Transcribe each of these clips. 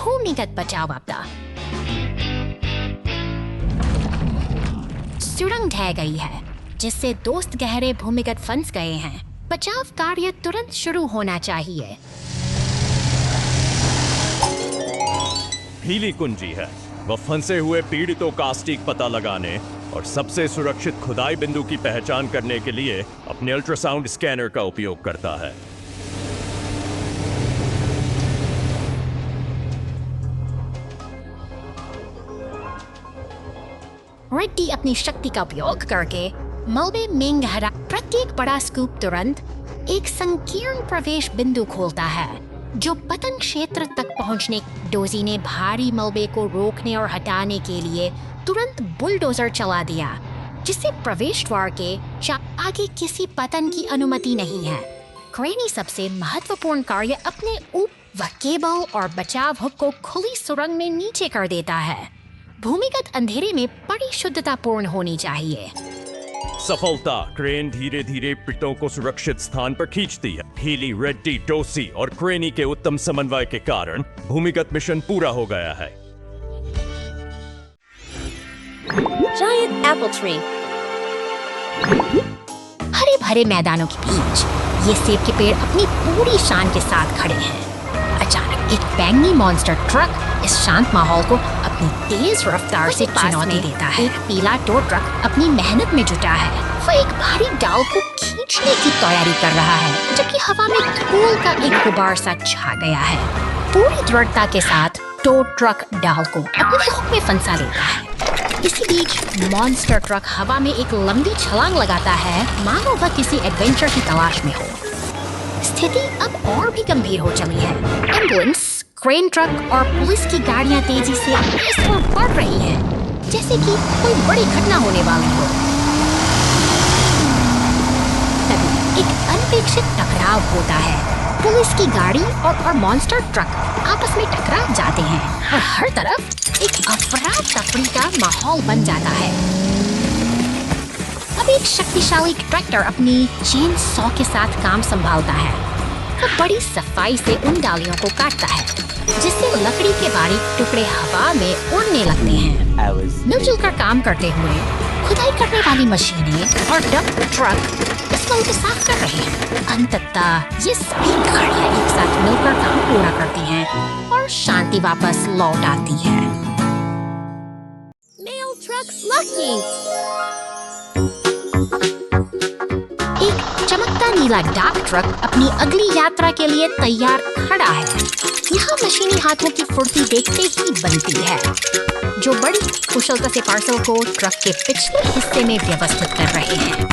भूमिगत बचाव आपदा। सुरंग ढह गई है, जिससे दोस्त गहरे भूमिगत फंस गए हैं। बचाव कार्य तुरंत शुरू होना चाहिए। हीली कुंजी है। वह फंसे हुए पीड़ितों का सटीक पता लगाने और सबसे सुरक्षित खुदाई बिंदु की पहचान करने के लिए अपने अल्ट्रासाउंड स्कैनर का उपयोग करता है। रेड्डी अपनी शक्ति का उपयोग करके मलबे में गहरा प्रत्येक बड़ा स्कूप तुरंत एक संकीर्ण प्रवेश बिंदु खोलता है, जो पतन क्षेत्र तक पहुंचने। डोजी ने भारी मलबे को रोकने और हटाने के लिए तुरंत बुलडोजर चला दिया, जिससे प्रवेश द्वार के आगे किसी पतन की अनुमति नहीं है। क्रेनी सबसे महत्वपूर्ण कार्य अपने व केबल और बचाव हुक को खुली सुरंग में नीचे कर देता है। भूमिगत अंधेरे में बड़ी शुद्धता पूर्ण होनी चाहिए। सफलता। क्रेन धीरे धीरे पीड़ितों को सुरक्षित स्थान पर खींचती है। हीली, रेड्डी, डोसी और क्रेनी के उत्तम समन्वय के कारण भूमिगत मिशन पूरा हो गया है। Giant apple tree. हरे भरे मैदानों के बीच ये सेब के पेड़ अपनी पूरी शान के साथ खड़े हैं। अचानक एक बैंगनी मॉन्स्टर ट्रक इस शांत माहौल को अपनी तेज रफ्तार से चुनौती देता है। एक पीला टो ट्रक अपनी मेहनत में जुटा है। वह एक भारी डाल को खींचने की तैयारी कर रहा है, जबकि हवा में धूल का एक गुबार सा छा गया है। पूरी दृढ़ता के साथ टो ट्रक डाल को अपने हुक में फंसा लेता है। इसी बीच मॉन्स्टर ट्रक हवा में एक लंबी छलांग लगाता है, मानो वह किसी एडवेंचर की तलाश में हो। स्थिति अब और भी गंभीर हो चली है। एम्बुलेंस, क्रेन ट्रक और पुलिस की गाड़ियां तेजी से इस ओर बढ़ रही हैं, जैसे कि कोई बड़ी घटना होने वाली हो। तभी एक अनपेक्षित टकराव होता है। पुलिस की गाड़ी और मॉन्स्टर ट्रक आपस में टकरा जाते हैं और हर तरफ एक अफरा तफरी का माहौल बन जाता है। अब एक शक्तिशाली ट्रैक्टर अपनी चेन सॉ के साथ काम संभालता है। वह बड़ी सफाई से उन डालियों को काटता है, जिससे लकड़ी के बारीक टुकड़े हवा में उड़ने लगते हैं। मिलजुल कर काम करते हुए खुदाई करने वाली मशीनें और डंप ट्रक इस वक्त को साफ कर रहे हैं। अंततः ये सभी गाड़ियां एक साथ मिलकर काम पूरा करती हैं और शांति वापस लौट आती है। Mail truck's lucky. एक चमकता नीला डाक ट्रक अपनी अगली यात्रा के लिए तैयार खड़ा है। यहाँ मशीनी हाथों की फुर्ती देखते ही बनती है, जो बड़ी कुशलता से पार्सल को ट्रक के पिछले हिस्से में व्यवस्थित कर रहे हैं।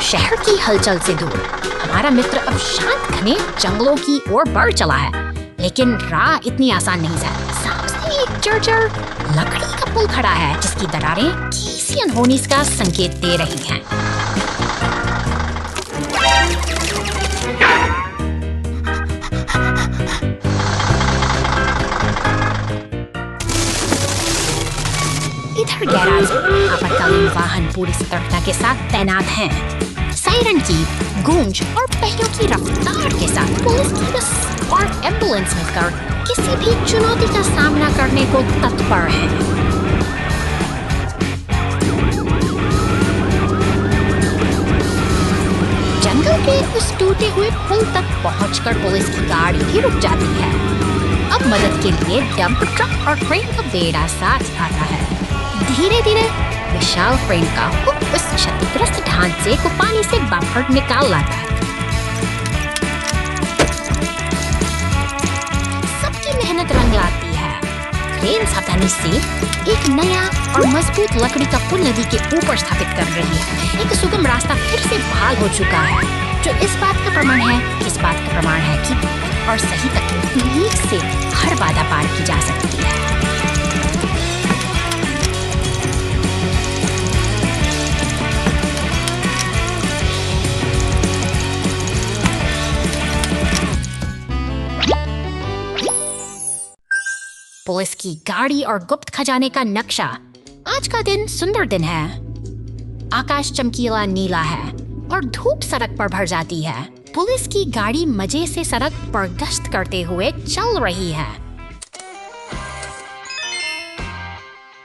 शहर की हलचल से दूर हमारा मित्र अब शांत घने जंगलों की ओर बढ़ चला है, लेकिन राह इतनी आसान नहीं है। सामने एक जर्जर लकड़ी का पुल खड़ा है, जिसकी दरारें किसी अनहोनी का संकेत दे रही हैं। इधर गैराज में आपातकालीन वाहन पूरी सतर्कता के साथ तैनात हैं। सायरन की गूंज और पहियों की रफ्तार के साथ पुलिस की बस और एम्बुलेंस मिलकर किसी भी चुनौती का सामना करने को तत्पर हैं। जंगल के उस टूटे हुए पुल तक पहुंचकर पुलिस की गाड़ी भी रुक जाती है। अब मदद के लिए डंप ट्रक और क्रेन का बेड़ा साथ आता है। धीरे धीरे विशाल क्रेन का हुक उस क्षतिग्रस्त ढांचे को पानी से बाहर निकाल लाता है। सबकी मेहनत रंग लाती है। क्रेन सावधानी से एक नया और मजबूत लकड़ी का पुल नदी के ऊपर स्थापित कर रही है। एक सुगम रास्ता फिर से बहाल हो चुका है, जो इस बात का प्रमाण है कि और सही तकनीक से हर बाधा पार की जा सकती है। पुलिस की गाड़ी और गुप्त खजाने का नक्शा। आज का दिन सुंदर दिन है। आकाश चमकीला नीला है और धूप सड़क पर भर जाती है। पुलिस की गाड़ी मजे से सड़क पर गश्त करते हुए चल रही है।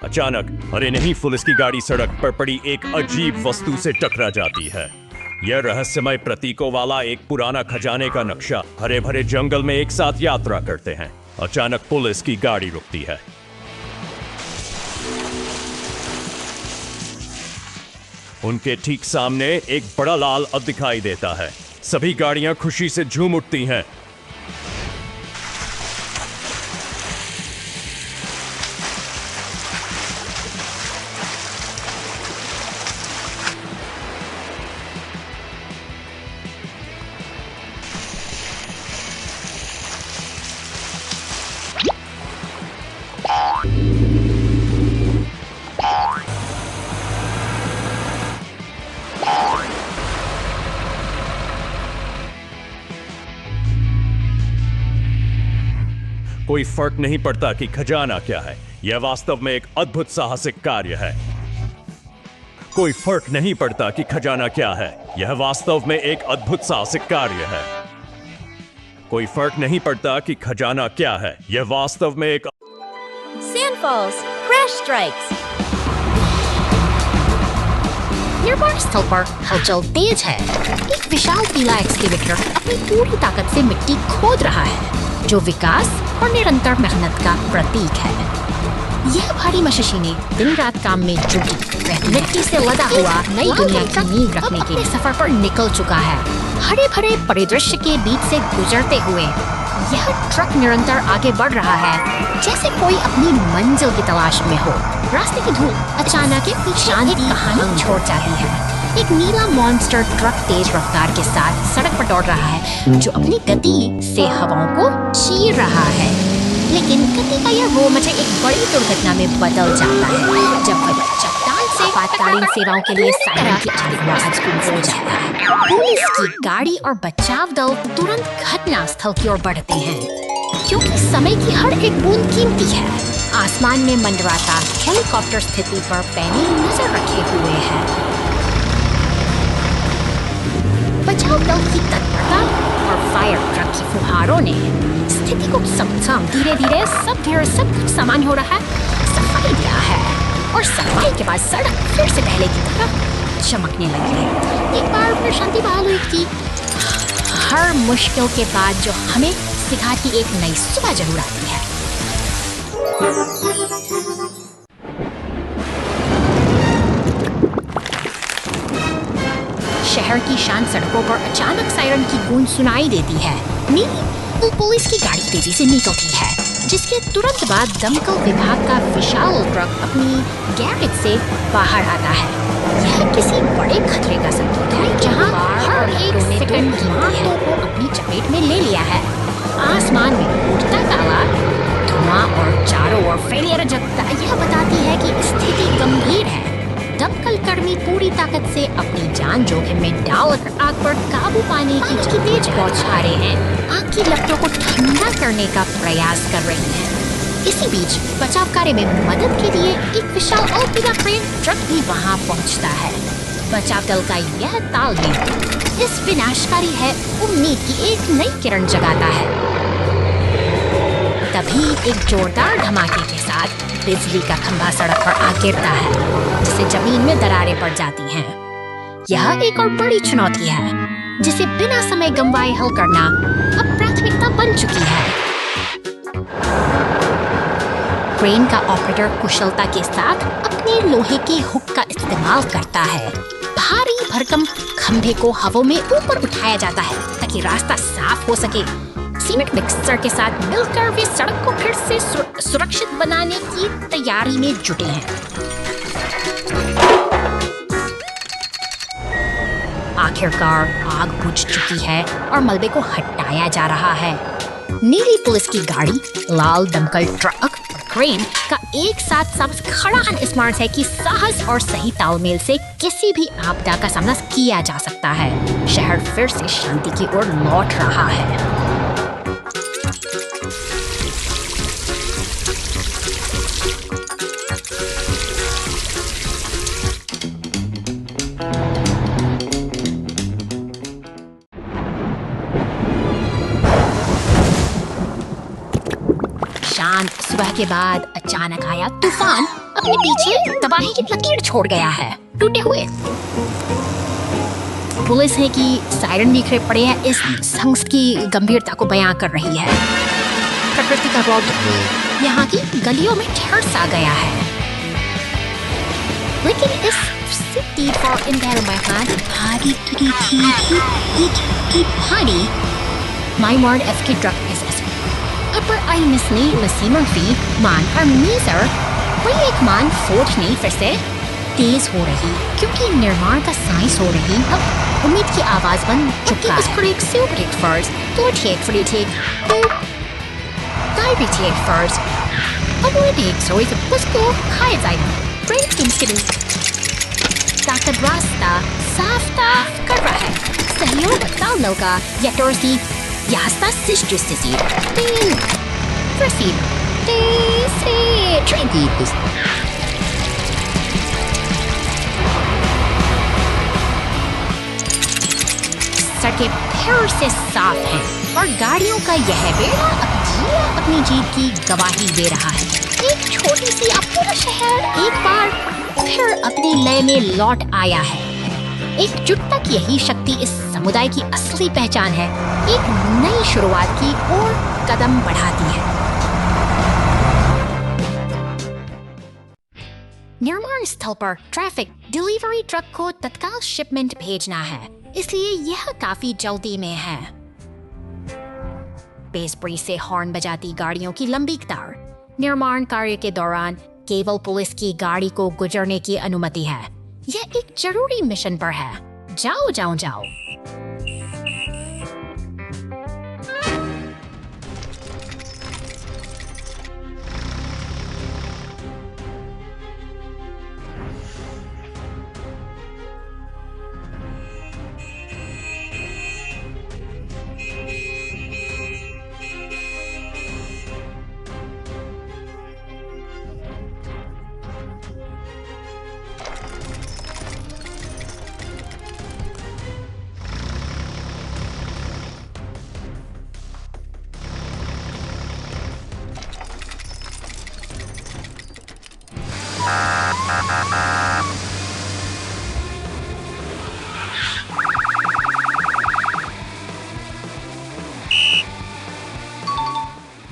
अचानक अरे नहीं, पुलिस की गाड़ी सड़क पर पड़ी एक अजीब वस्तु से टकरा जाती है। यह रहस्यमय प्रतीकों वाला एक पुराना खजाने का नक्शा हरे भरे जंगल में एक साथ यात्रा करते हैं। अचानक पुलिस की गाड़ी रुकती है। उनके ठीक सामने एक बड़ा लाल अब दिखाई देता है। सभी गाड़ियां खुशी से झूम उठती हैं। कोई फर्क नहीं पड़ता कि खजाना क्या है, यह वास्तव में एक अद्भुत साहसिक कार्य है। कोई फर्क नहीं पड़ता कि खजाना क्या है, यह वास्तव में एक अद्भुत साहसिक कार्य है। कोई फर्क नहीं पड़ता कि खजाना क्या है, यह वास्तव में एक Sand falls. Crash strikes. निर्माण स्थल पर हलचल तेज है। एक विशाल पीला एक्सकेवेटर अपनी पूरी ताकत से मिट्टी खोद रहा है, जो विकास और निरंतर मेहनत का प्रतीक है। यह भारी मशीनें दिन रात काम में जुटी मिट्टी से लदा हुआ नई दुनिया की नींव रखने के सफर पर निकल चुका है। हरे भरे परिदृश्य के बीच से गुजरते हुए यह ट्रक निरंतर आगे बढ़ रहा है, जैसे कोई अपनी मंजिल की तलाश में हो। रास्ते की धूल अचानक एक शांति कहानी छोड़ जाती है। एक नीला मॉन्स्टर ट्रक तेज रफ्तार के साथ सड़क पर दौड़ रहा है, जो अपनी गति से हवाओं को चीर रहा है। लेकिन गति का यह वो मुझे एक बड़ी दुर्घटना में बदल जाता है, जब वह चट्टान से आपातकालीन सेवाओं के लिए सायरन की आवाज गूंज जाता है। पुलिस की गाड़ी और बचाव दल तुरंत घटना स्थल की ओर बढ़ते हैं, क्योंकि समय की हर एक बूंद कीमती है। आसमान में मंडराता हेलीकॉप्टर स्थिति पर पैनी नजर रखे हुए है। बचाव दल की तत्परता और फायर ट्रक की फुहारों ने स्थिति को समझा। धीरे धीरे सब कुछ सामान्य हो रहा है। सफाई दिया है और सफाई के बाद सड़क फिर से पहले की तरह चमकने लगी है। एक बार फिर शांति बहाल हुई थी। हर मुश्किल के बाद जो हमें सिखाती एक नई सुबह जरूर आती है। शहर की शांत सड़कों पर अचानक सायरन की गूंज सुनाई देती है। नीली पुलिस की गाड़ी तेजी से निकलती है, जिसके तुरंत बाद दमकल विभाग का विशाल ट्रक अपनी गैरेज से बाहर आता है। यह किसी बड़े खतरे का संकेत है, जहां हर एक सेकंड कीमती को अपनी चपेट में ले लिया है। आसमान में उड़ता काला धुआं और चारों ओर फैली अराजकता यह बताती है कि स्थिति गंभीर है। दमकल कर्मी पूरी ताकत से अपनी जान जोखिम में डालकर आग पर काबू पाने की तेज पहुंचा रहे हैं। आग की लपटों को ठंडा करने का प्रयास कर रही हैं। इसी बीच बचाव कार्य में मदद के लिए एक विशाल और पीला क्रेन ट्रक भी वहां पहुंचता है। बचाव दल का यह तालमेल इस विनाशकारी है उम्मीद की एक नई किरण जगाता है। तभी एक जोरदार धमाके के साथ बिजली का खंभा सड़क पर आ गिरता है, जिससे जमीन में दरारें पड़ जाती हैं। यह एक और बड़ी चुनौती है, जिसे बिना समय गंवाए हल करना अब प्राथमिकता बन चुकी है। क्रेन का ऑपरेटर कुशलता के साथ अपने लोहे के हुक का इस्तेमाल करता है। भारी भरकम खंभे को हवा में ऊपर उठाया जाता है ताकि रास्ता साफ हो सके। सीमेंट मिक्सर के साथ मिलकर वे सड़क को फिर से सुरक्षित बनाने की तैयारी में जुटे हैं। आखिरकार आग बुझ चुकी है और मलबे को हटाया जा रहा है। नीली पुलिस की गाड़ी, लाल दमकल ट्रक और क्रेन का एक साथ साथ खड़ा स्मरण है कि साहस और सही तालमेल से किसी भी आपदा का सामना किया जा सकता है। शहर फिर से शांति की ओर लौट रहा है। शांत सुबह के बाद अचानक आया तूफान अपने पीछे तबाही की लकीर छोड़ गया है टूटे हुए। पुलिस है कि सायरन बिखरे पड़े हैं इस संघर्ष की गंभीरता को बयां कर रही है। प्रकृति का रौद्र यहाँ की गलियों में ठहर सा गया है। लेकिन इस सिटी पर इन दैरों में हाथ भारी भारी My word FK drug is as upper I misni masimer fee मान और मीजर कोई एक मान फोर्थ नहीं फिर से तेज हो रही क्योंकि निर्माण का साइंस हो रही। अब उम्मीद की आवाज बन चुकी है। इसको एक सुपर हिट फर्स्ट तो ठीक फ्री ठीक तो गाइड ठीक फर्स्ट अब वो देख सो इस उसको खाए जाए ब्रेन स्किन ताकत रास्ता साफ्ता कर रहा है। सहयोग डाउनलोड का यटोर्सी Jasta sisjustisi. Din. Proceed. Desi. Trendy. सड़कें फिर से साफ हैं और गाड़ियों का यह बेड़ा अपनी जीत की गवाही दे रहा है। एक छोटी सी अपना शहर एक बार फिर अपनी लय में लौट आया है। एकजुटता की यही शक्ति इस समुदाय की असली पहचान है। एक नई शुरुआत की ओर कदम बढ़ाती है। निर्माण स्थल पर ट्रैफिक डिलीवरी ट्रक को तत्काल शिपमेंट भेजना है, इसलिए यह काफी जल्दी में है। बेसब्री से हॉर्न बजाती गाड़ियों की लंबी कतार। निर्माण कार्य के दौरान केवल पुलिस की गाड़ी को गुजरने की अनुमति है। यह एक जरूरी मिशन पर है। जाओ जाओ जाओ।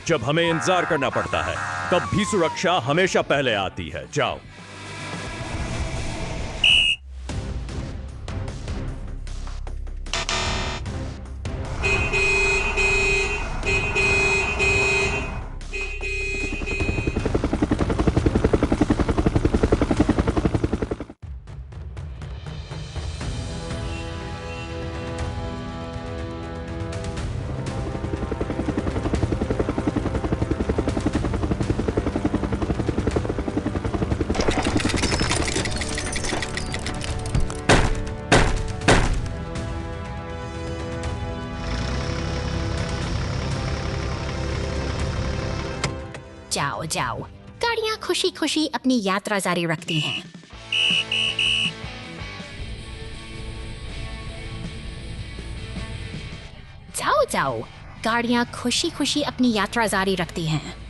जब हमें इंतजार करना पड़ता है तब भी सुरक्षा हमेशा पहले आती है। जाओ। जाओ जाओ। गाड़ियां खुशी खुशी अपनी यात्रा जारी रखती हैं। जाओ जाओ। गाड़ियां खुशी खुशी अपनी यात्रा जारी रखती हैं।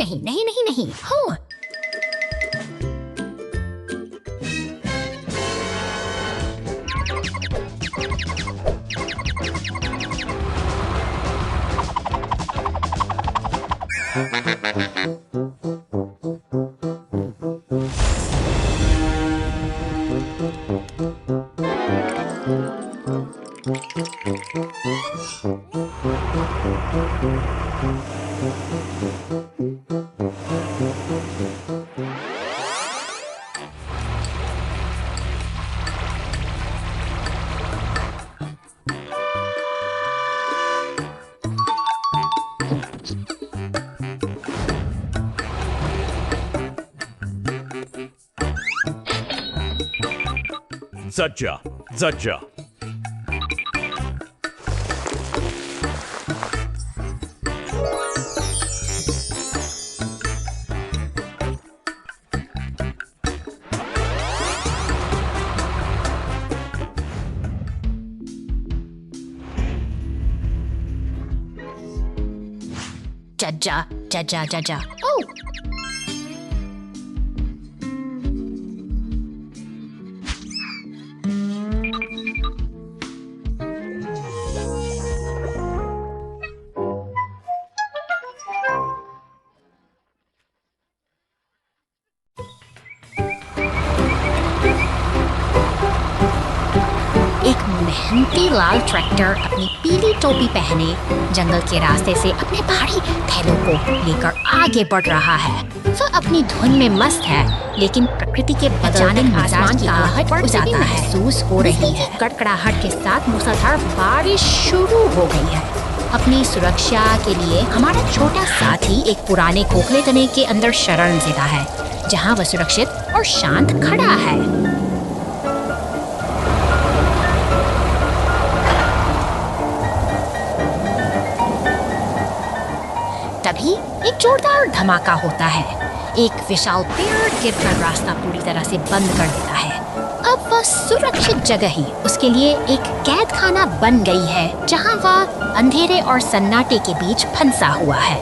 नहीं नहीं नहीं नहीं हो। Zajja, Zajja. जज्जा जज्जा जज्जा। ओह, एक मेहनती लाल ट्रैक्टर अपनी पीली टोपी पहने जंगल के रास्ते से अपने भारी थैलों को लेकर आगे बढ़ रहा है। वह अपनी धुन में मस्त है, लेकिन प्रकृति के बदलते आसमान की आहट हो जाता है। महसूस हो रही है कड़कड़ाहट के साथ मूसलाधार बारिश शुरू हो गई है। अपनी सुरक्षा के लिए हमारा छोटा साथी एक पुराने खोखले तने के अंदर शरण लेता है, जहाँ वह सुरक्षित और शांत खड़ा है। तभी एक जोरदार धमाका होता है। एक विशाल पेड़ गिरकर रास्ता पूरी तरह से बंद कर देता है। अब वह सुरक्षित जगह ही उसके लिए एक कैद खाना बन गई है, जहां वह अंधेरे और सन्नाटे के बीच फंसा हुआ है।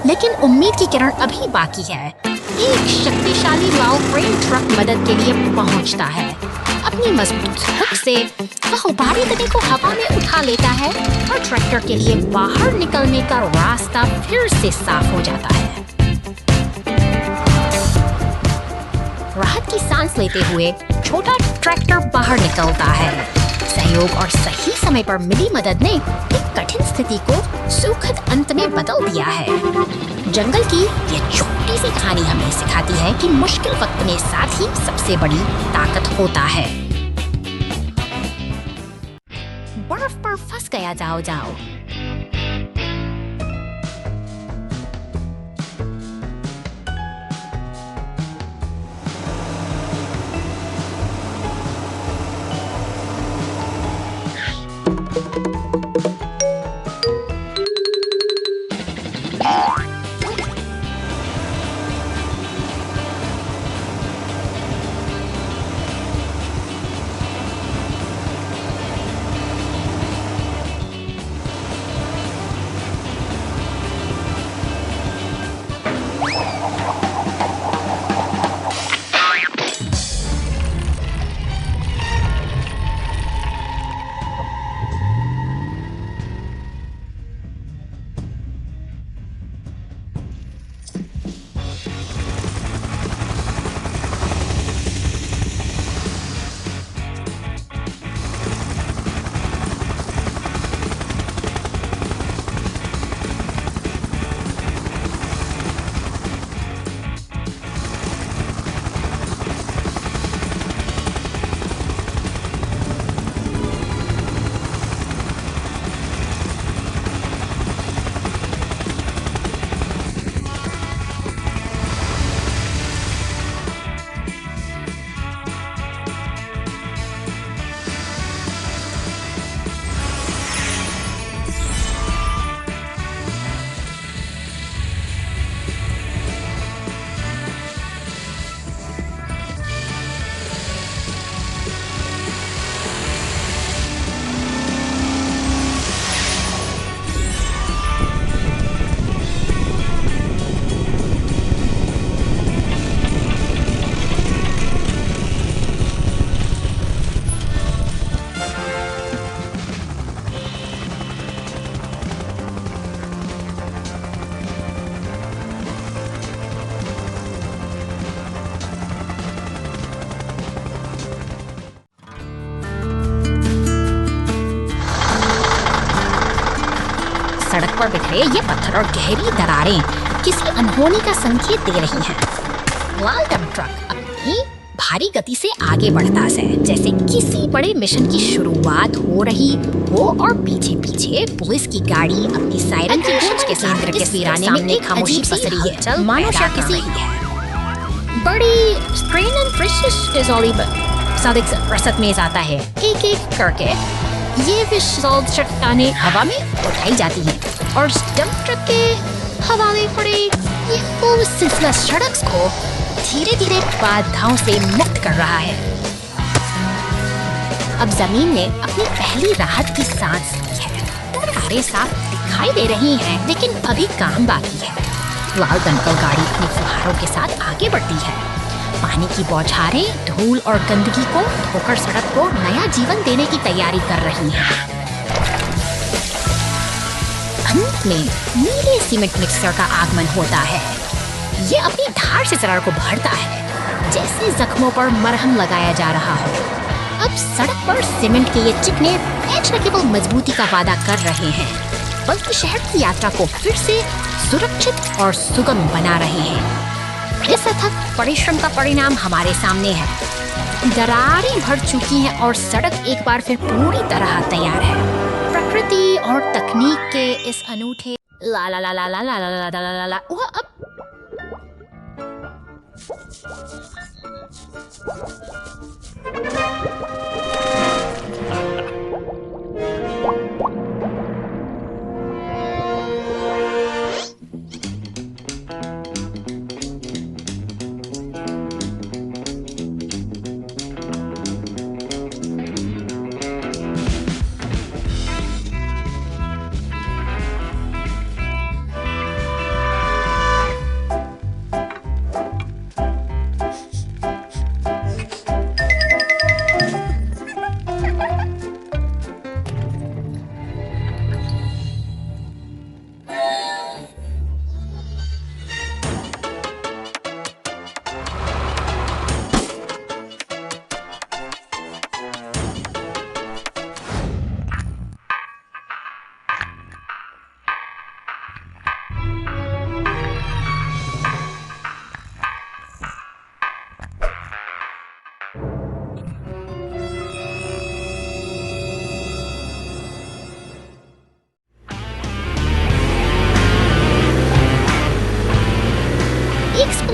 लेकिन उम्मीद की किरण अभी बाकी है। एक शक्तिशाली लाल क्रेन ट्रक मदद के लिए पहुंचता है। अपनी मजबूत हुक से वह उभारी तने को हवा में उठा लेता है और ट्रैक्टर के लिए बाहर निकलने का रास्ता फिर से साफ हो जाता है। राहत की सांस लेते हुए छोटा ट्रैक्टर बाहर निकलता है। सहयोग और सही समय पर मिली मदद ने एक कठिन स्थिति को सुखद अंत में बदल दिया है। जंगल की यह छोटी सी कहानी हमें सिखाती है कि मुश्किल वक्त में साथ ही सबसे बड़ी ताकत होता है। बर्फ पर फंस गया जाओ जाओ। सड़क पर बिखरे ये पत्थर और गहरी दरारें किसी अनहोनी का संकेत दे रही हैं। लाल डंप ट्रक अपनी भारी गति से आगे बढ़ता है, जैसे किसी बड़े मिशन की शुरुआत हो रही हो, और पीछे पीछे पुलिस की गाड़ी अपनी सायरन की गूंज के साथ इस वीराने में एक खामोशी पसरी है, चल मानो शायद किसी बड़ी strain and precious dissolve Sadiq रसद में जाता है। एक एक करके ये विशाल चट्टानें हवा में उठाई जाती हैं और डंप ट्रक के हवाले पड़े ये पूरा सिलसिला सड़क को धीरे धीरे बाधाओं से मुक्त कर रहा है। अब जमीन ने अपनी पहली राहत की सांस ली है। तारे साफ दिख दिखाई दे रही हैं, लेकिन अभी काम बाकी है। लाल दमकल गाड़ी अपने फुहारों के साथ आगे बढ़ती है। पानी की बौछारें धूल और गंदगी को धोकर सड़क को नया जीवन देने की तैयारी कर रही हैं। अंत में नीले सीमेंट मिक्सर का आगमन होता है। ये अपनी धार से सड़क को भरता है, जैसे जख्मों पर मरहम लगाया जा रहा हो। अब सड़क पर सीमेंट के ये चिकने पैच न केवल मजबूती का वादा कर रहे हैं, बल्कि शहर की यात्रा को फिर से सुरक्षित और सुगम बना रहे हैं। इस अथक परिश्रम का परिणाम हमारे सामने है। दरारें भर चुकी हैं और सड़क एक बार फिर पूरी तरह तैयार है। प्रकृति और तकनीक के इस अनूठे ला ला ला ला ला ला ला ला ला ला ला वह अब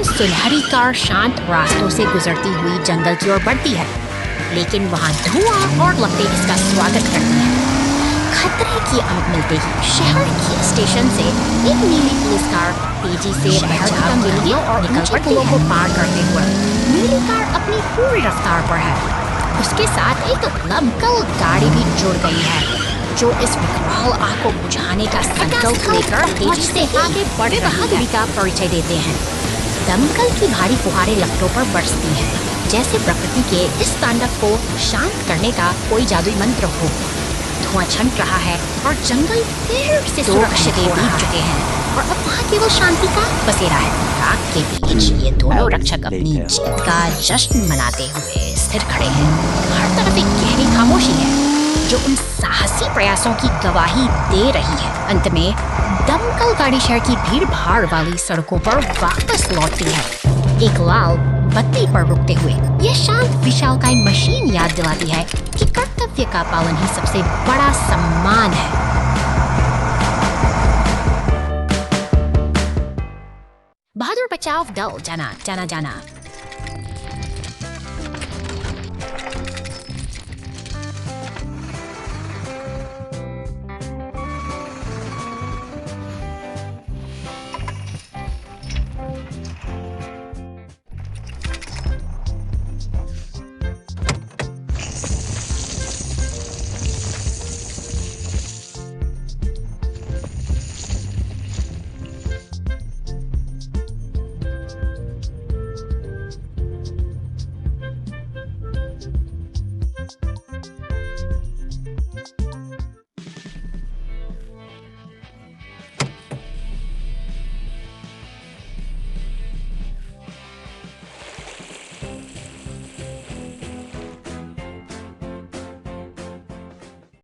सुनहरी कार शांत रास्तों से गुजरती हुई जंगल की ओर बढ़ती है, लेकिन वहाँ धुआं और लपटें इसका स्वागत करती हैं। खतरे की आग मिलते ही शहर के स्टेशन से एक नीली पुलिस कार तेजी से पहचान मिलती है और ऊंचे पुलों को पार करते हुए नीली कार अपनी पूरी रफ्तार पर है। उसके साथ एक दमकल गाड़ी भी जुड़ गई है, जो इस विकराल आग को बुझाने का संकल्प लेकर तेजी से आगे बढ़ बहादुरी का परिचय देते हैं। दमकल की भारी फुहारें लपटों पर बरसती हैं, जैसे प्रकृति के इस तांडव को शांत करने का कोई जादुई मंत्र हो। धुआं छंट रहा है और जंगल फिर से सुरक्षित बीत चुके हैं और अब वहाँ केवल शांति का बसेरा है। आग के बीच ये दोनों रक्षक अपनी जीत का जश्न मनाते हुए स्थिर खड़े हैं। हर तरफ एक गहरी खामोशी है, जो उन साहसी प्रयासों की गवाही दे रही है। अंत में दमकल गाड़ी शहर की भीड़ भाड़ वाली सड़कों पर वापस लौटती है, एक लाल बत्ती पर रुकते हुए। यह शांत विशालकाय मशीन याद दिलाती है कि कर्तव्य का पालन ही सबसे बड़ा सम्मान है। बहादुर बचाव दल जाना जाना जाना।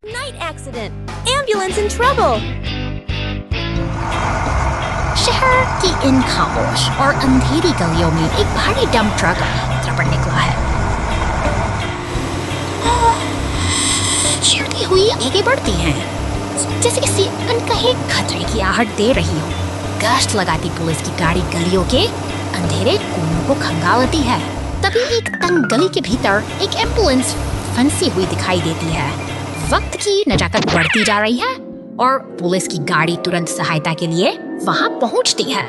Night accident! Ambulance in trouble! शहर की इन खामोश और अंधेरी गलियों में एक भारी डंप ट्रक यात्रा पर निकला है। चीरती हुई आगे बढ़ती हैं, जैसे किसी अनकहे खतरे की आहट दे रही हो। गश्त लगाती पुलिस की गाड़ी गलियों के अंधेरे कोनों को खंगालती है। तभी एक तंग गली के भीतर एक एम्बुलेंस फंसी हुई दिखाई देती है। वक्त की नजाकत बढ़ती जा रही है और पुलिस की गाड़ी तुरंत सहायता के लिए वहां पहुंचती है।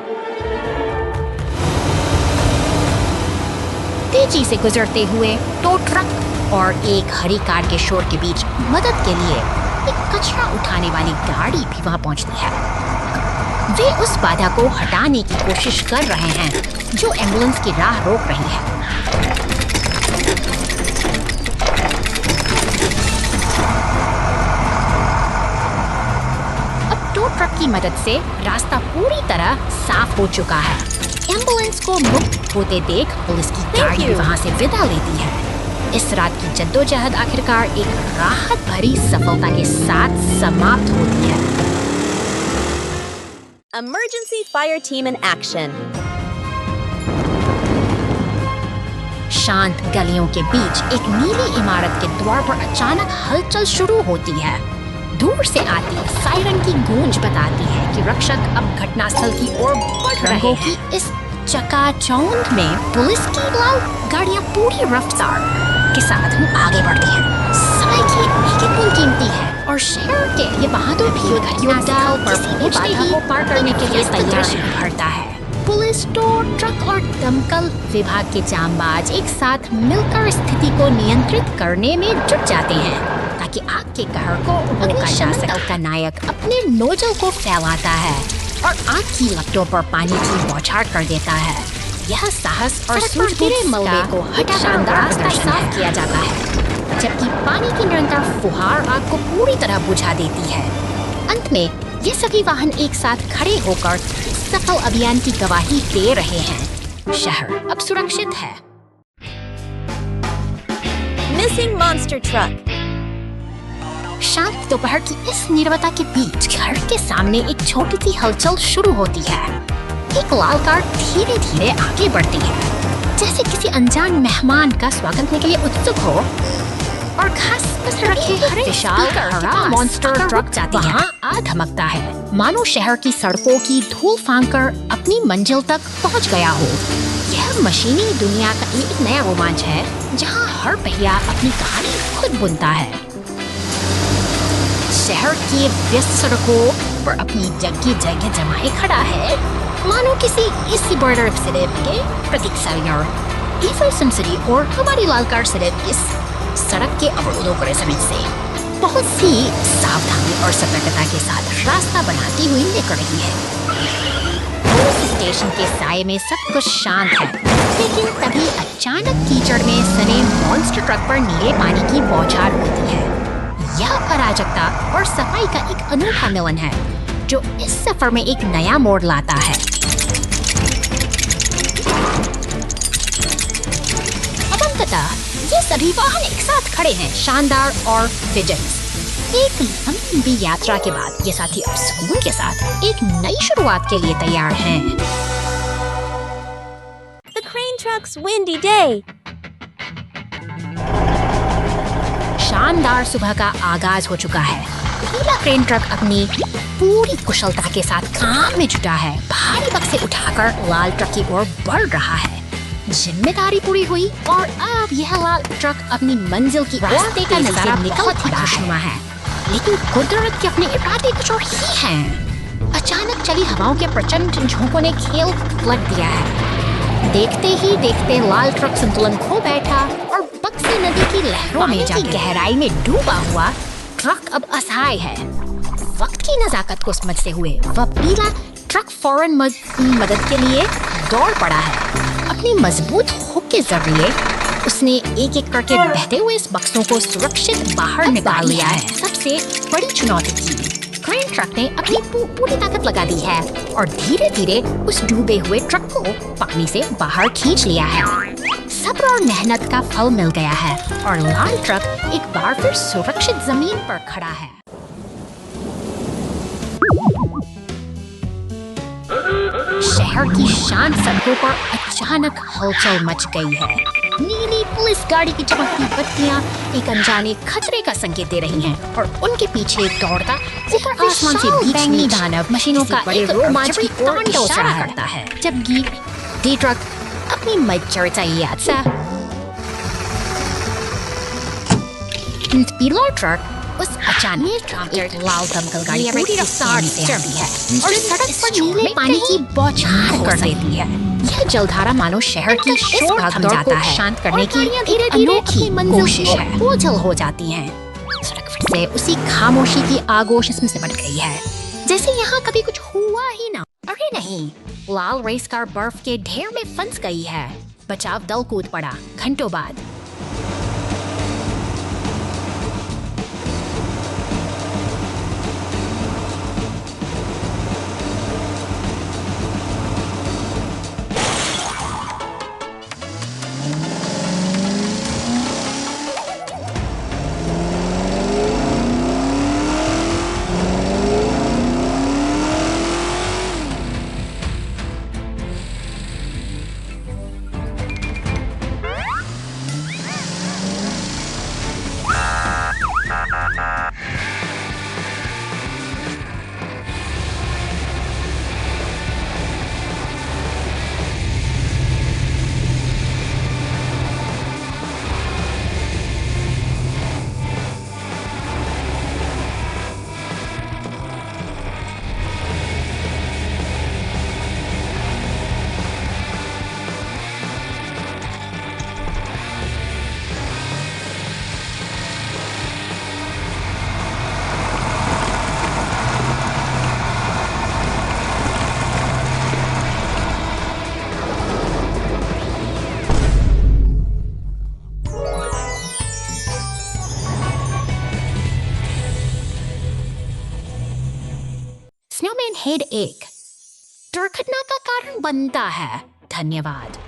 तेजी से गुजरते हुए दो ट्रक और एक हरी कार के शोर के बीच मदद के लिए एक कचरा उठाने वाली गाड़ी भी वहां पहुंचती है। वे उस बाधा को हटाने की कोशिश कर रहे हैं जो एम्बुलेंस की राह रोक रही है। अब टो ट्रक की मदद से रास्ता पूरी तरह साफ हो चुका है। एम्बुलेंस को मुक्त होते देख पुलिस की गाड़ी भी वहां से विदा लेती है। इस रात की जद्दोजहद आखिरकार एक राहत भरी सफलता के साथ समाप्त होती है। Emergency fire team in action. शांत गलियों के बीच एक नीली इमारत के द्वार पर अचानक हलचल शुरू होती है। दूर से आती सायरन की गूंज बताती है कि रक्षक अब घटनास्थल की ओर बढ़ रहे हैं। इस चकाचौंध में पुलिस की लाल गाड़ियां पूरी रफ्तार के साथ आगे बढ़ती हैं। समय की एक एक कीमती है और शहर के ये बहादुर भी घटनास्थल पर पहुंचने को पार करने के लिए तैयारी भरता है। पुलिस, टो ट्रक और दमकल विभाग के जांबाज एक साथ मिलकर स्थिति को नियंत्रित करने में जुट जाते हैं ताकि आग के कहर को रोका जा सके। का नायक अपने नोजल को फैलाता है और आग की लपटों पर पानी की बौछार कर देता है। यह साहस और सूझबूझ मलबे को हटा शानदार रास्ता साफ किया जाता है, जबकि पानी की निरंतर फुहार आग को पूरी तरह बुझा देती है। अंत में ये सभी वाहन एक साथ खड़े होकर सफल अभियान की गवाही दे रहे हैं। शहर अब सुरक्षित है। Missing monster truck. शांत दोपहर की इस नीरवता के बीच घर के सामने एक छोटी सी हलचल शुरू होती है। एक लाल कार धीरे धीरे आगे बढ़ती है, जैसे किसी अनजान मेहमान का स्वागत करने के लिए उत्सुक हो। और घास पर रखे हरे विशाल हरा मॉन्स्टर ट्रक जाती है। वहाँ आ धमकता है, मानो शहर की सड़कों की धूल फांककर अपनी मंजिल तक पहुँच गया हो। यह मशीनी दुनिया का एक नया रोमांच है, जहाँ हर पहिया अपनी कहानी खुद बुनता है। शहर की व्यस्त सड़कों पर अपनी जगह जमाए खड़ा है, मानो किसी इसी बॉर्डर के प्रतीक्षालय। ईफल सिटी और हमारी लाल कार सिर्फ इस सड़क के अवरोधों पर समय से बहुत सी सावधानी और सतर्कता के साथ रास्ता बनाती हुई निकल रही है। पुलिस स्टेशन के साये में सब कुछ शांत है, लेकिन तभी अचानक कीचड़ में सने मॉन्स्टर ट्रक पर नीले पानी की बौछार होती है। यह अराजकता और सफाई का एक अनूठा मिलन है, जो इस सफर में एक नया मोड़ लाता है। अब अंततः ये सभी वाहन एक साथ खड़े हैं, शानदार और विजिलेंस। एक लंबी यात्रा के बाद ये साथी अब सुकून के साथ एक नई शुरुआत के लिए तैयार हैं। The crane truck's windy day. शानदार सुबह का आगाज हो चुका है। नीला क्रेन ट्रक अपनी पूरी कुशलता के साथ काम में जुटा है, भारी बक्से उठाकर लाल ट्रक की ओर बढ़ रहा है। जिम्मेदारी पूरी हुई और अब यह लाल ट्रक अपनी मंजिल की रास्ते का नजारा बहुत ही खुशनुमा है, लेकिन कुदरत के अपने इरादे कुछ और ही हैं। अचानक चली हवाओं के प्रचंड झोंकों ने खेल पलट दिया है। देखते ही देखते लाल ट्रक संतुलन खो बैठा और बक्से नदी की लहरों में जाकर गहराई में डूबा हुआ ट्रक अब असहाय है। वक्त की नजाकत को समझते हुए वह पीला ट्रक फौरन मदद के लिए दौड़ पड़ा है। अपनी मजबूत हुक के जरिए उसने एक एक करके बहते हुए इस बक्सों को सुरक्षित बाहर निकाल लिया है। सबसे बड़ी चुनौती थी, क्रेन ट्रक ने अपनी पूरी ताकत लगा दी है और धीरे धीरे उस डूबे हुए ट्रक को पानी से बाहर खींच लिया है। सब्र और मेहनत का फल मिल गया है और लाल ट्रक एक बार फिर सुरक्षित जमीन पर खड़ा है। शहर की शांत सड़कों पर अचानक हलचल मच गई है। नीली पुलिस गाड़ी की चमकती बत्तियां एक अनजाने खतरे का संकेत दे रही हैं और उनके पीछे दौड़ता ऊपर आसमान से बैंगनी दानव मशीनों का एक रोमांच की ओर इशारा करता है, जबकि डी ट्रक अपनी मचरता यात्रा पीला ट्रक उस अचानक एक लाल दमकल गाड़ी पूरी रफ्तार से आती है और सड़क पर नीले पानी की बौछार कर देती है। यह जलधारा मानो शहर की शोर थम जाता है, शांत करने की धीरे धीरे अनोखी कोशिश है। ओझल हो जाती हैं। सड़क फिर से उसी खामोशी की आगोश इसमें सिमट गई है, जैसे यहाँ कभी कुछ हुआ ही ना। अरे नहीं, लाल रेस कार बर्फ के ढेर में फंस गई है। बचाव दल कूद पड़ा घंटों बाद। स्नोमैन हेड एक दुर्घटना का कारण बनता है। धन्यवाद।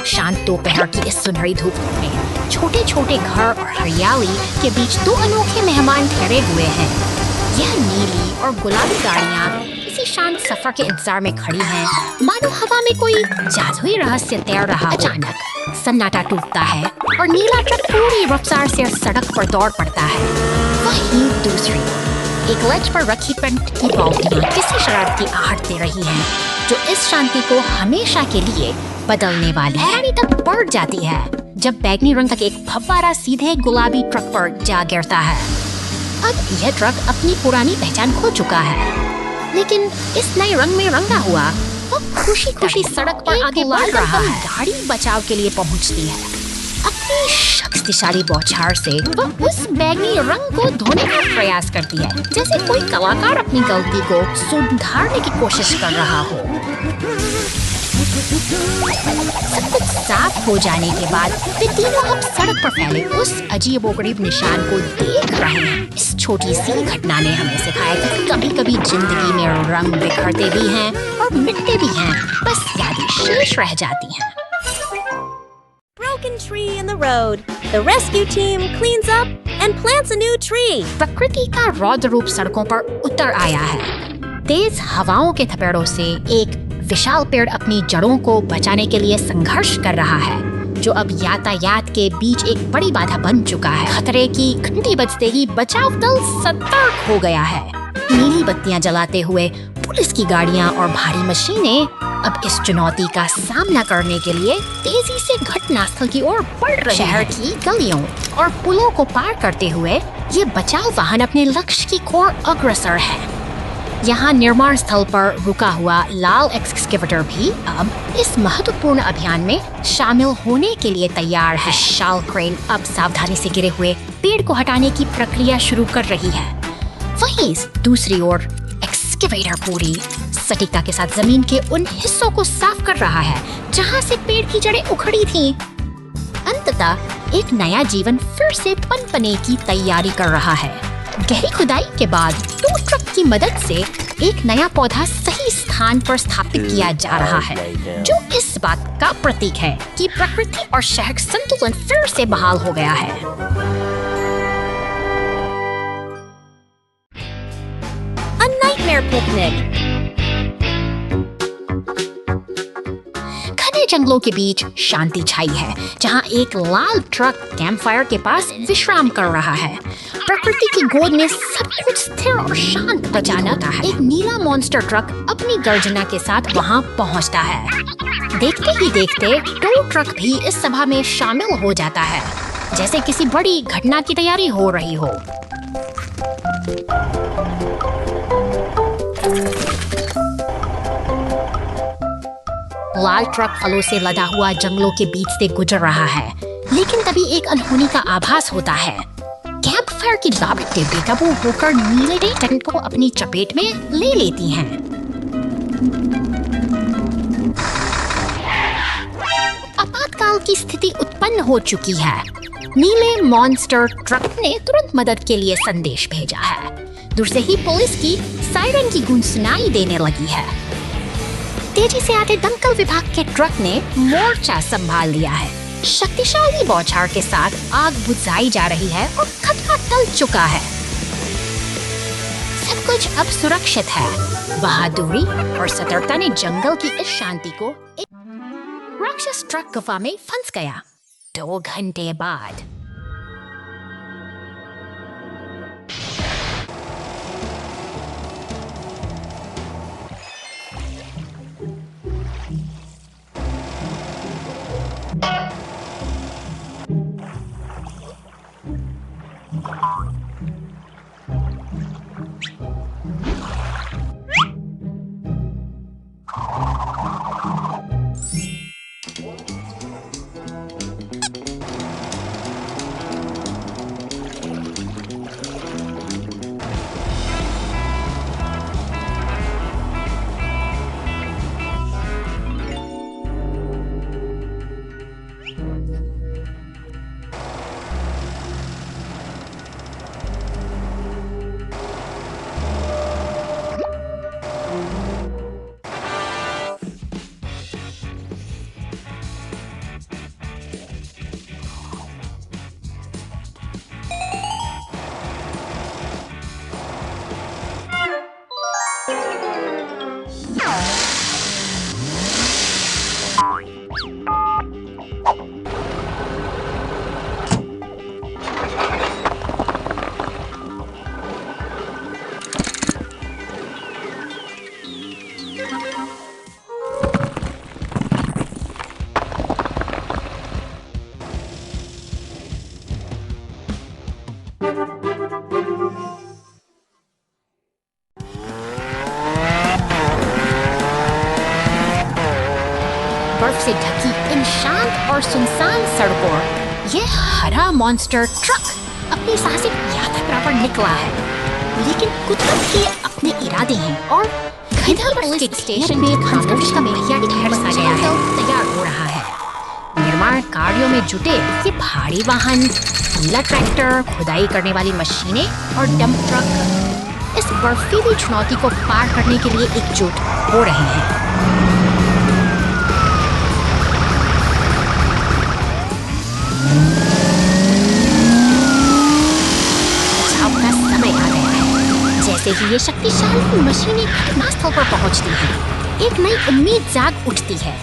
शांत दोपहर की इस सुनहरी धूप में छोटे छोटे घर और हरियाली के बीच दो अनोखे मेहमान ठहरे हुए हैं। यह नीली और गुलाबी गाड़ियाँ इसी शांत सफर के इंतजार में खड़ी हैं, मानो हवा में कोई जादुई रहस्य तैर रहा। अचानक सन्नाटा टूटता है और नीला ट्रक पूरी रफ्तार से सड़क पर दौड़ पड़ता है। वहीं दूसरी एक लज पर रखी पेंट की बाल्टियाँ किसी शराब की आहट दे रही हैं, जो इस शांति को हमेशा के लिए बदलने वाली हैरानी तक बढ़ जाती है जब बैगनी रंग का एक फव्वारा सीधे गुलाबी ट्रक पर जा गिरता है। अब यह ट्रक अपनी पुरानी पहचान खो चुका है, लेकिन इस नए रंग में रंगा हुआ वो खुशी खुशी सड़क पर आगे बढ़ रहा है। गाड़ी बचाव के लिए पहुंचती है। अपनी शक्तिशाली बौछार से वह उस बैगनी रंग को धोने का प्रयास करती है, जैसे कोई कलाकार अपनी गलती को सुधारने की कोशिश कर रहा हो। सब कुछ साफ हो जाने के बाद वे तीनों अब सड़क पर फैले उस अजीबोगरीब निशान को देख रहे हैं। इस छोटी सी घटना ने हमें सिखाया कि कभी-कभी जिंदगी में रंग बिखरते भी हैं और मिटते भी हैं, बस यादें शेष रह जाती हैं। Broken tree in the road. The rescue team cleans up and plants a new tree. प्रकृति का रौद्र रूप सड़कों पर उतर आया है। तेज हवाओं के थपेड़ों से एक विशाल पेड़ अपनी जड़ों को बचाने के लिए संघर्ष कर रहा है, जो अब यातायात के बीच एक बड़ी बाधा बन चुका है। खतरे की घंटी बजते ही बचाव दल सतर्क हो गया है। नीली बत्तियां जलाते हुए पुलिस की गाड़ियां और भारी मशीनें अब इस चुनौती का सामना करने के लिए तेजी से घटनास्थल की ओर बढ़ रहे हैं। शहर की गलियों और पुलों को पार करते हुए ये बचाव वाहन अपने लक्ष्य की ओर अग्रसर है। यहाँ निर्माण स्थल पर रुका हुआ लाल एक्सकेवेटर भी अब इस महत्वपूर्ण अभियान में शामिल होने के लिए तैयार है। शाल क्रेन अब सावधानी से गिरे हुए पेड़ को हटाने की प्रक्रिया शुरू कर रही है। वहीं दूसरी ओर एक्सकेवेटर पूरी सटीकता के साथ जमीन के उन हिस्सों को साफ कर रहा है जहाँ से पेड़ की जड़ें उखड़ी थीं। अंततः एक नया जीवन फिर से पनपने की तैयारी कर रहा है। गहरी खुदाई के बाद टू ट्रक की मदद से एक नया पौधा सही स्थान पर स्थापित किया जा रहा है, जो इस बात का प्रतीक है कि प्रकृति और शहर का संतुलन फिर से बहाल हो गया है। A nightmare picnic. घने जंगलों के बीच शांति छाई है, जहाँ एक लाल ट्रक कैंपफायर के पास विश्राम कर रहा है। प्रकृति की गोद में सब कुछ स्थिर और शांत अचानक है। एक नीला मॉन्स्टर ट्रक अपनी गर्जना के साथ वहाँ पहुँचता है। देखते ही देखते टो ट्रक भी इस सभा में शामिल हो जाता है, जैसे किसी बड़ी घटना की तैयारी हो रही हो। लाल ट्रक फलों से लदा हुआ जंगलों के बीच से गुजर रहा है, लेकिन तभी एक अनहोनी का आभास होता है। कैंपफायर की लापटें बेकाबू होकर नीले टेंट को अपनी चपेट में ले लेती हैं। आपातकाल की स्थिति उत्पन्न हो चुकी है। नीले मॉन्स्टर ट्रक ने तुरंत मदद के लिए संदेश भेजा है। दूर से ही पुलिस की सायरन की गूंज सुनाई देने लगी है। तेजी से आते दमकल विभाग के ट्रक ने मोर्चा संभाल लिया है। शक्तिशाली बौछार के साथ आग बुझाई जा रही है और खतरा टल चुका है। सब कुछ अब सुरक्षित है। बहादुरी और सतर्कता ने जंगल की इस शांति को एक राक्षस ट्रक गुफा में फंस गया। 2 घंटे बाद बर्फ से ढकी इन शांत और सुनसान सड़कों ये हरा मॉन्स्टर ट्रक अपनी साहसिक यात्रा पर निकला है। लेकिन कुदरत के अपने इरादे हैं और घना पुलिस स्टेशन में खामोश का मेरिया ठहर सा गया है, तैयार हो रहा है। निर्माण कार्यों में जुटे ये भारी वाहन, नीला ट्रैक्टर, खुदाई करने वाली मशीनें और डंप ट्रक इस बर्फीली चुनौती को पार करने के लिए एकजुट हो रहे हैं। बचाव का समय आ गया है। जैसे ही ये शक्तिशाली मशीनें घटनास्थल पर पहुंचती हैं, एक नई उम्मीद जाग उठती है।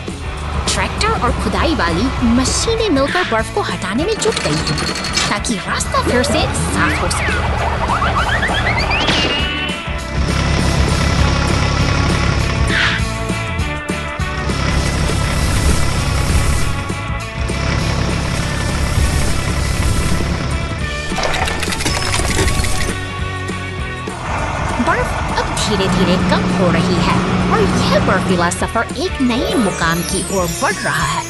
ट्रैक्टर और खुदाई वाली मशीनें मिलकर बर्फ को हटाने में जुट गई हैं, ताकि रास्ता फिर से साफ हो सके। धीरे धीरे कम हो रही है और यह बर्फीला सफर एक नए मुकाम की ओर बढ़ रहा है।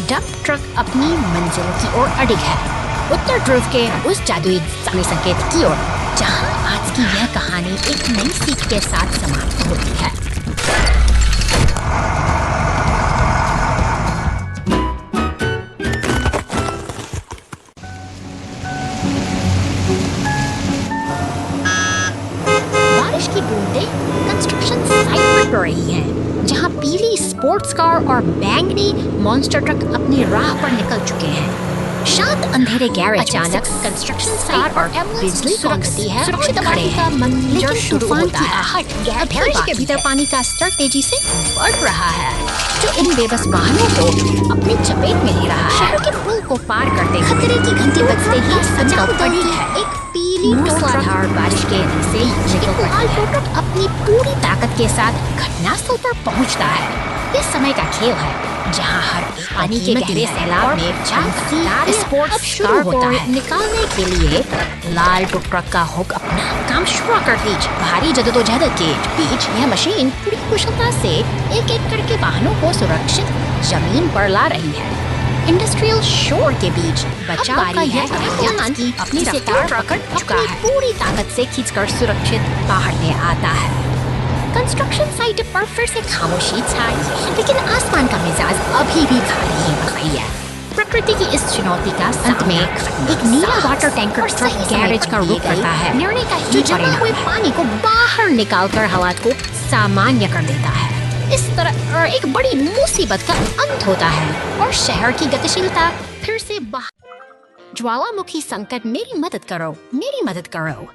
डंप ट्रक अपनी मंजिल की ओर अडिग है, उत्तर ध्रुव के उस जादुई समय संकेत की ओर जहां आज की यह कहानी एक नई सीख के साथ समाप्त होती है। बारिश की बूंदें कंस्ट्रक्शन साइट पर पड़ रही हैं, जहां पीली स्पोर्ट्स कार और बैंगनी मॉन्स्टर ट्रक अपनी राह पर निकल चुके हैं। शांत अंधेरे गैरेज अचानक कंस्ट्रक्शन साइट पर बिजली कड़कती है और खड़े हैं। लेकिन शुरू होता है। गैरेज के भीतर पानी का स्तर तेजी से बढ़ रहा है, जो इन बेबस वाहनों को अपनी चपेट में ले रहा है। शहर के पुल को पार करते खतरे की घंटी बजते ही सजाव पड़ी है। एक पीली मूसलाधार बारिश के से लाल ट्रक अपनी पूरी ताकत के साथ घटनास्थल पर पहुंचता है। ये समय का खेल है जहां हर पानी के गहरे सैलाब में जाकर स्पोर्ट्स कार होता है। निकालने के लिए लाल ट्रक का हुक अपना काम शुरू कर दीजिए। भारी जद्दोजहद के बीच यह मशीन पूरी कुशलता से एक एक करके वाहनों को सुरक्षित जमीन पर ला रही है। इंडस्ट्रियल शोर के बीच बचाव का यह अभियान अपनी रफ्तार पकड़ चुका है, पूरी ताकत से खींचकर सुरक्षित बाहर ले आता है। कंस्ट्रक्शन साइट पर फिर से खामोशी छाई है, लेकिन आसमान का मिजाज अभी भी भारी ही बखरी है। प्रकृति की इस चुनौती का अंत में एक नीला वाटर टैंकर ट्रक गैरेज का रुख करता है, निर्णय का जो जमा हुए पानी को बाहर निकालकर हालात को सामान्य कर देता है। इस तरह एक बड़ी मुसीबत का अंत होता है और शहर की गतिशीलता फिर से ज्वालामुखी संकट मेरी मदद करो, मेरी मदद करो।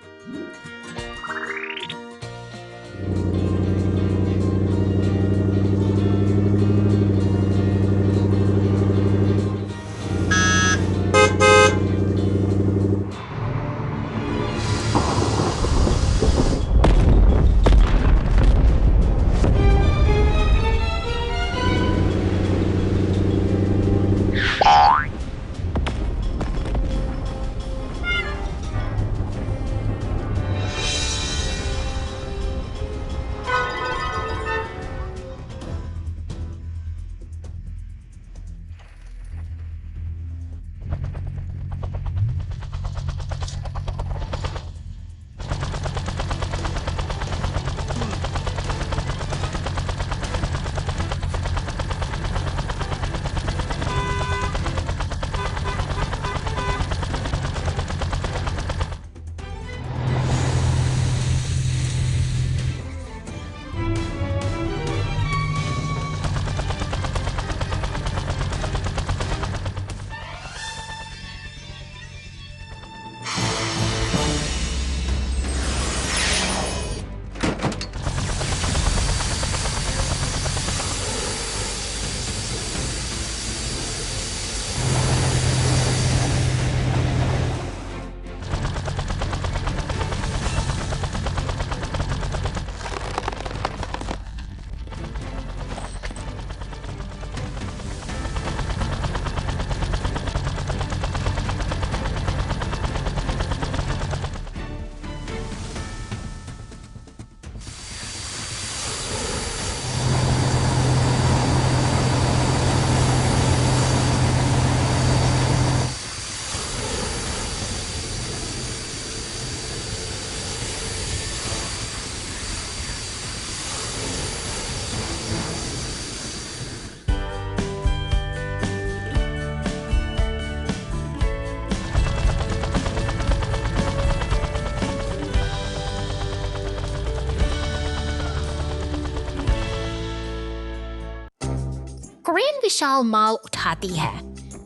क्रेन विशाल माल उठाती है।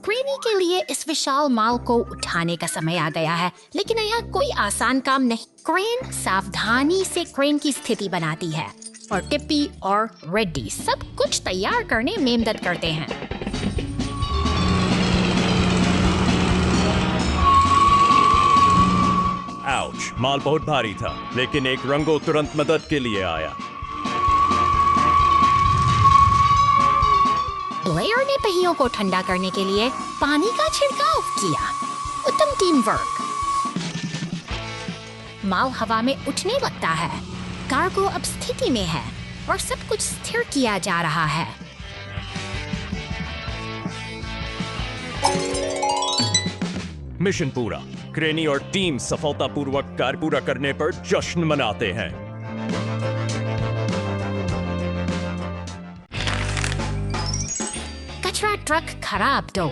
क्रेनी के लिए इस विशाल माल को उठाने का समय आ गया है, लेकिन यह कोई आसान काम नहीं। क्रेन सावधानी से क्रेन की स्थिति बनाती है और टिप्पी और रेड्डी सब कुछ तैयार करने में मदद करते हैं। आउच, माल बहुत भारी था, लेकिन एक रंगो तुरंत मदद के लिए आया। ब्लेयर ने पहियों को ठंडा करने के लिए पानी का छिड़काव किया। उत्तम टीम वर्क। माल हवा में उठने लगता है। कार्गो अब स्थिति में है और सब कुछ स्थिर किया जा रहा है। मिशन पूरा। क्रेनी और टीम सफलतापूर्वक कार्य पूरा करने पर जश्न मनाते हैं। कचरा ट्रक खराब दो।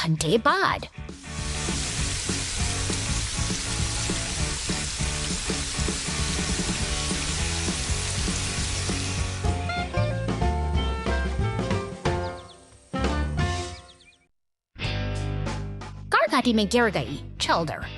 घंटे बाद कार घाटी में गिर गई। चल्डर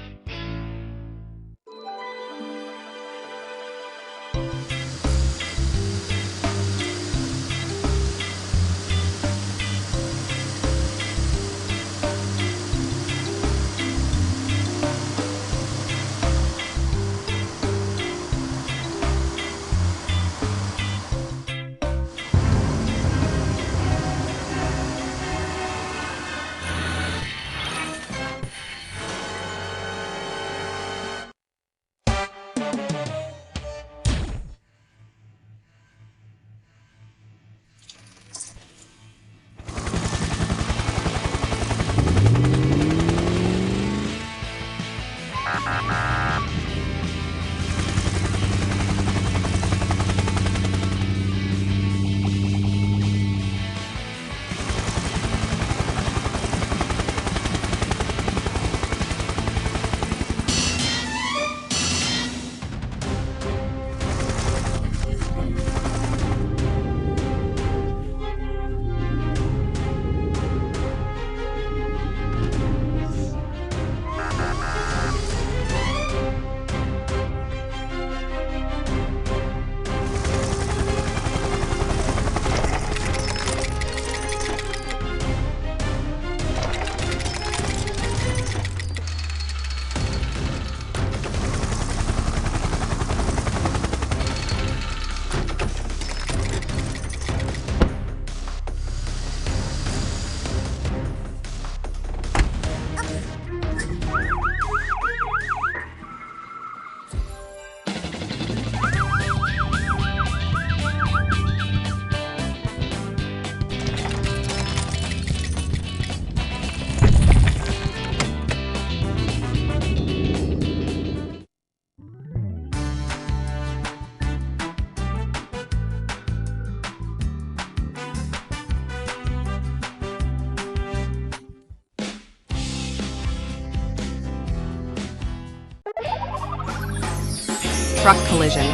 truck collision.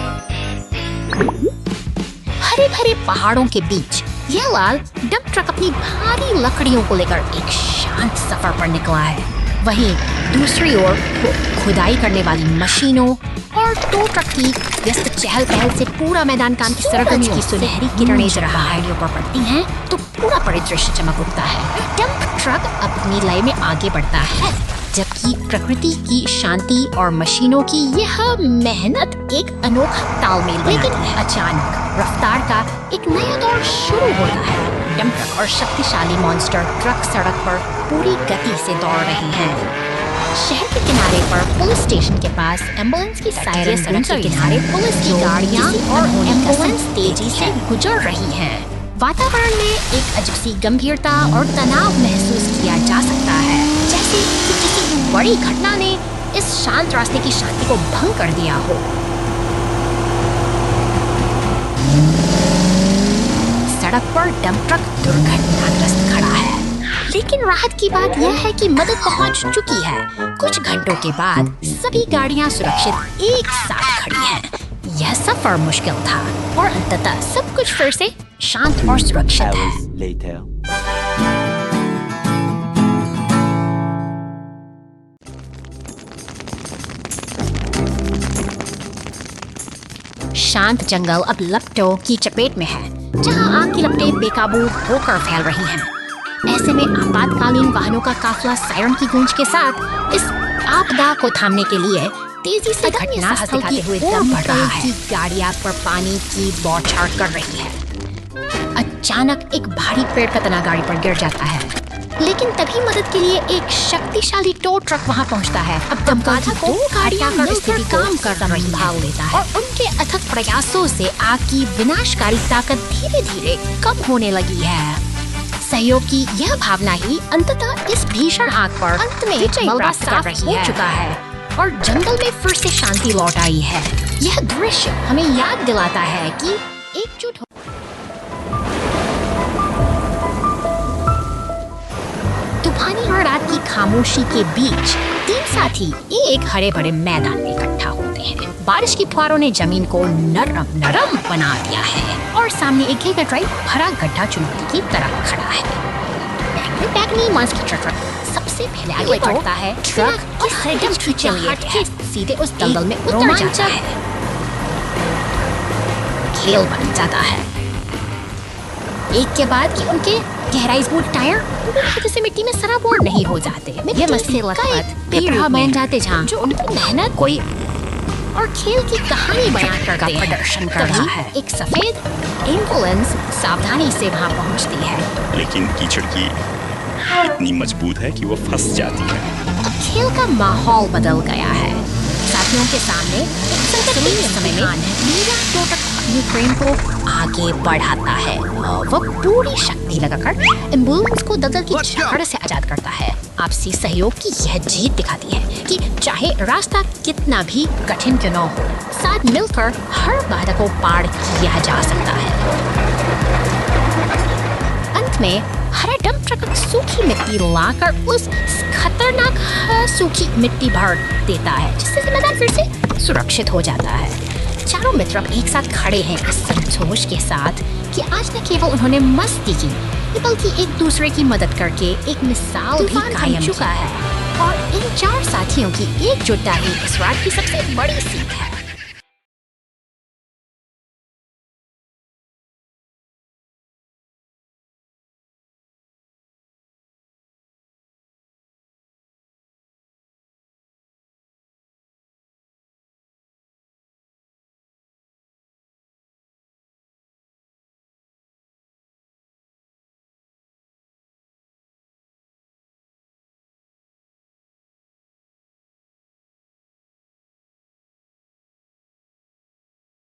हरे भरे पहाड़ों के बीच यह लाल डंप ट्रक अपनी भारी लकड़ियों को लेकर एक शांत सफर पर निकला है। वहीं दूसरी ओर खुदाई करने वाली मशीनों और टो ट्रक की व्यस्त चहल पहल से पूरा मैदान काम की सरगर्मियों की सुनहरी किरणें जब पहाड़ियों पर पड़ती हैं तो पूरा परिदृश्य चमक उठता है। डंप ट्रक अपनी लय में आगे बढ़ता है जबकि प्रकृति की शांति और मशीनों की यह मेहनत एक अनोखा तालमेल लेकिन अचानक रफ्तार का एक नया दौर शुरू होता है। डंप ट्रक और शक्तिशाली मॉन्स्टर ट्रक सड़क पर पूरी गति से दौड़ रहे हैं। शहर के किनारे पर पुलिस स्टेशन के पास एम्बुलेंस की सायरन सड़क के किनारे पुलिस की गाड़ियां और एम्बुलेंस तेजी से गुजर रही हैं। वातावरण में एक अजीब सी गंभीरता और तनाव महसूस किया जा सकता है, जैसे कि किसी बड़ी घटना ने इस शांत रास्ते की शांति को भंग कर दिया हो। सड़क पर डंप ट्रक दुर्घटनाग्रस्त खड़ा है, लेकिन राहत की बात यह है कि मदद पहुंच चुकी है। कुछ घंटों के बाद सभी गाड़ियां सुरक्षित एक साथ खड़ी हैं। यह सफर मुश्किल था और अंततः सब कुछ फिर से शांत और सुरक्षित है। शांत जंगल अब लपटों की चपेट में है, जहां आग की लपटें बेकाबू होकर फैल रही हैं। ऐसे में आपातकालीन वाहनों का काफिला सायरन की गूंज के साथ इस आपदा को थामने के लिए तेजी से घटनास्थल की ओर बढ़ रहा है। गाड़ियां पर पानी की बौछार कर रही है। अचानक एक भारी पेड़ का तना गाड़ी पर गिर जाता है, लेकिन तभी मदद के लिए एक शक्तिशाली टो ट्रक वहां पहुंचता है। अब दमकल की दो गाड़ियां मिलकर काम कर संभाल लेता है और उनके अथक प्रयासों से आग की विनाशकारी ताकत धीरे धीरे कम होने लगी है। सहयोग की यह भावना ही अंततः इस भीषण आग पर अंत में मलबा साफ हो चुका है और जंगल में फिर से शांति लौट आई है। यह दृश्य हमें याद दिलाता है कि एकजुट हो। तूफानी और रात की खामोशी के बीच तीन साथी एक हरे भरे मैदान में इकट्ठा होते हैं। बारिश की फुहारों ने जमीन को नरम नरम बना दिया है और सामने एक घेरा ड्राइव भरा गड्ढा चुनौती की तरफ खड़ा है। बैगनी मॉन्स्टर ट्रक सबसे पहले आगे बढ़ता है। ट्रक और हरदम खींचे सीधे उस दलदल में उतर जाता है। खेल बन जाता है। एक के बाद कि उनके गहराई स्मूथ टायर जैसे मिट्टी में सराबोर नहीं हो जाते। ये मस्ती बेपरवाह बन जाते जहाँ जो उनकी मेहनत कोई और खेल की कहानी बयां करते हैं। प्रदर्शन कर रहा है। एक सफेद एम्बुलेंस सावधानी से वहाँ पहुँचती है, लेकिन कीचड़ की इतनी मजबूत है कि वो फंस जाती है। अब खेल का माहौल बदल गया है। साथियों के सामने संकट समय में मीरा टो ट्रक अपनी ट्रेन को आगे बढ़ाता है। वह पूरी शक्ति लगाकर एम्बुलेंस को दलदल की जकड़ से आजाद करता है। आपसी सहयोग की यह जीत दिखाती है कि चाहे रास्ता कितना भी कठिन क्यों न हो, साथ मिलकर हर बाधा को पार किया जा सकता है। अंत में हरा डंप ट्रक सूखी मिट्टी लाकर उस खतरनाक सूखी मिट्टी भर देता है, जिससे मैदान फिर से सुरक्षित हो जाता है। चारों मित्र एक साथ खड़े हैं इस संतोष के साथ कि आज न केवल उन्होंने मस्ती की, बल्कि एक दूसरे की मदद करके एक मिसाल भी कायम चुका है। और इन चार साथियों की एकजुटता ही इस रात की सबसे बड़ी सीख है।